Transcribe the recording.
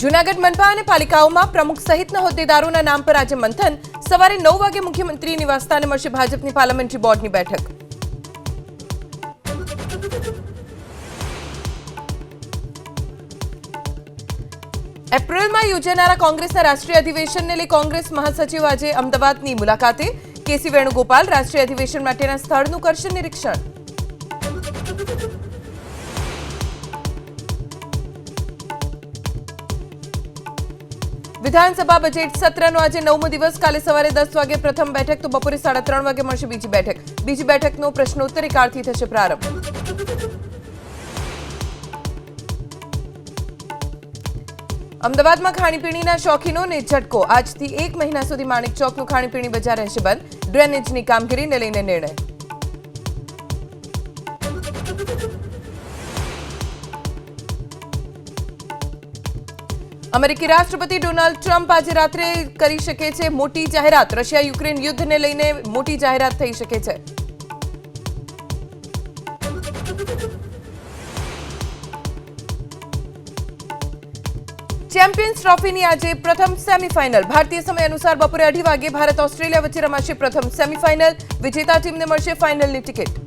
જૂનાગઢ મનપા અને પાલિકાઓમાં પ્રમુખ સહિતના હોદ્દેદારોના નામ પર આજે મંથન. સવારે 9 વાગે મુખ્યમંત્રી નિવાસસ્થાને મળશે ભાજપની પાર્લામેન્ટરી બોર્ડની બેઠક. એપ્રિલમાં યોજાનારા કોંગ્રેસના રાષ્ટ્રીય અધિવેશનને લઈ કોંગ્રેસ મહાસચિવ આજે અમદાવાદની મુલાકાતે. કેસી વેણુગોપાલ રાષ્ટ્રીય અધિવેશન માટેના સ્થળનું કરશે નિરીક્ષણ. વિધાનસભા બજેટ સત્રનો આજે 9મો દિવસ. કાલે સવારે 10 વાગે પ્રથમ બેઠક તો બપોરે 3:30 વાગે મળશે બીજી બેઠક. બીજી બેઠકનો પ્રશ્નોત્તરી કાળથી થશે પ્રારંભ. અમદાવાદમાં ખાણીપીણીના શોખીનોને ઝટકો. આજથી 1 મહિના સુધી માણેક ચોકનું ખાણીપીણી બજાર રહેશે બંધ. ડ્રેનેજની કામગીરીને લઈને નિર્ણય. અમેરિકી રાષ્ટ્રપતિ ડોનાલ્ડ ટ્રમ્પ આજે રાત્રે કરી શકે છે મોટી જાહેરાત. રશિયા યુક્રેન યુદ્ધને લઈને મોટી જાહેરાત થઈ શકે છે. ચેમ્પિયન્સ ટ્રોફીની આજે પ્રથમ સેમીફાઇનલ. ભારતીય સમય અનુસાર બપોરે 2:30 વાગે ભારત ઓસ્ટ્રેલિયા વચ્ચે રમાશે પ્રથમ સેમીફાઇનલ. વિજેતા ટીમને મળશે ફાઇનલની ટિકિટ.